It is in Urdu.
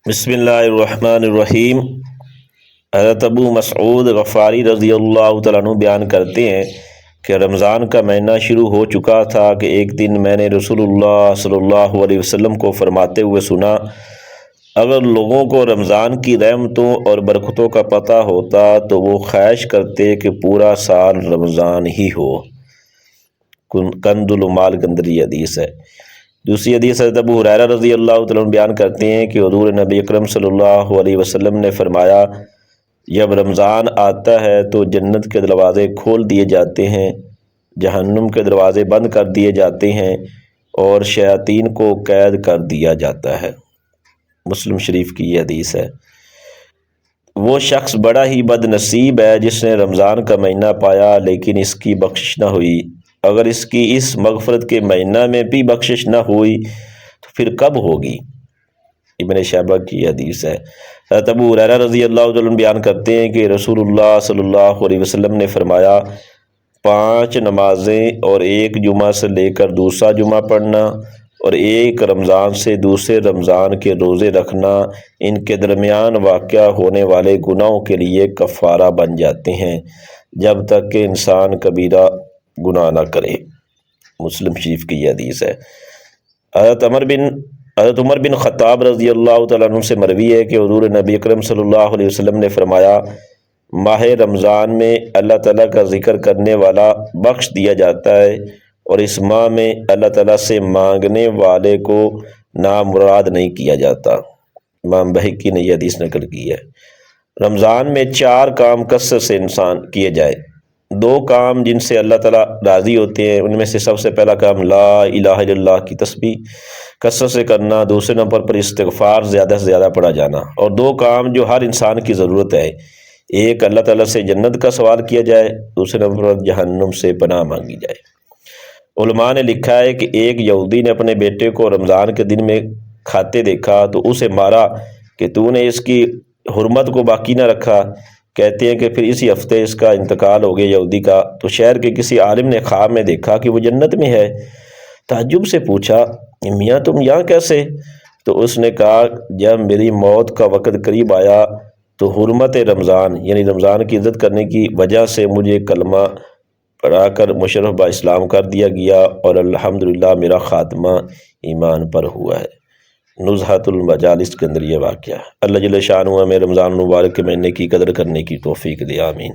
بسم اللہ الرحمن الرحیم۔ حضرت ابو مسعود غفاری رضی اللہ تعالیٰ عنہ بیان کرتے ہیں کہ رمضان کا مہینہ شروع ہو چکا تھا کہ ایک دن میں نے رسول اللہ صلی اللہ علیہ وسلم کو فرماتے ہوئے سنا، اگر لوگوں کو رمضان کی رحمتوں اور برکتوں کا پتہ ہوتا تو وہ خواہش کرتے کہ پورا سال رمضان ہی ہو۔ کنز العمال کے اندر یہ حدیث ہے۔ دوسری حدیث حضرت ابو ہریرہ رضی اللہ تعالیٰ عنہ بیان کرتے ہیں کہ حضور نبی اکرم صلی اللہ علیہ وسلم نے فرمایا، جب رمضان آتا ہے تو جنت کے دروازے کھول دیے جاتے ہیں، جہنم کے دروازے بند کر دیے جاتے ہیں اور شیاطین کو قید کر دیا جاتا ہے۔ مسلم شریف کی یہ حدیث ہے۔ وہ شخص بڑا ہی بد نصیب ہے جس نے رمضان کا مہینہ پایا لیکن اس کی بخشش نہ ہوئی۔ اگر اس کی اس مغفرت کے مہینہ میں بھی بخشش نہ ہوئی تو پھر کب ہوگی؟ ابن شہبہ کی حدیث ہے۔ حضرت ابو ہریرہ رضی اللہ عنہ بیان کرتے ہیں کہ رسول اللہ صلی اللہ علیہ وسلم نے فرمایا، 5 نمازیں اور ایک جمعہ سے لے کر دوسرا جمعہ پڑھنا اور ایک رمضان سے دوسرے رمضان کے روزے رکھنا ان کے درمیان واقع ہونے والے گناہوں کے لیے کفارہ بن جاتے ہیں جب تک کہ انسان کبیرہ گناہ نہ کرے۔ مسلم شریف کی یہ حدیث ہے۔ حضرت عمر بن خطاب رضی اللہ تعالیٰ عنہ سے مروی ہے کہ حضور نبی اکرم صلی اللہ علیہ وسلم نے فرمایا، ماہ رمضان میں اللہ تعالیٰ کا ذکر کرنے والا بخش دیا جاتا ہے اور اس ماہ میں اللہ تعالیٰ سے مانگنے والے کو نامراد نہیں کیا جاتا۔ امام بہقی نے یہ حدیث نقل کی ہے۔ رمضان میں 4 کام کثرت سے انسان کیے جائے۔ 2 کام جن سے اللہ تعالیٰ راضی ہوتے ہیں، ان میں سے سب سے پہلا کام لا الہ الا اللہ کی تسبیح کثرت سے کرنا، دوسرے نمبر پر استغفار زیادہ سے زیادہ پڑھا جانا، اور 2 کام جو ہر انسان کی ضرورت ہے، ایک اللہ تعالیٰ سے جنت کا سوال کیا جائے، دوسرے نمبر پر جہنم سے پناہ مانگی جائے۔ علماء نے لکھا ہے کہ ایک یہودی نے اپنے بیٹے کو رمضان کے دن میں کھاتے دیکھا تو اسے مارا کہ تو نے اس کی حرمت کو باقی نہ رکھا۔ کہتے ہیں کہ پھر اسی ہفتے اس کا انتقال ہو گیا یہودی کا، تو شہر کے کسی عالم نے خواب میں دیکھا کہ وہ جنت میں ہے۔ تعجب سے پوچھا، میاں تم یہاں کیسے؟ تو اس نے کہا، جب میری موت کا وقت قریب آیا تو حرمت رمضان یعنی رمضان کی عزت کرنے کی وجہ سے مجھے کلمہ پڑھا کر مشرف با اسلام کر دیا گیا اور الحمدللہ میرا خاتمہ ایمان پر ہوا ہے۔ نزہۃ المجالس کے اندر یہ واقعہ ہے۔ اللہ جل شانہ ہمیں رمضان المبارک کے مہینے کی قدر کرنے کی توفیق دے، آمین۔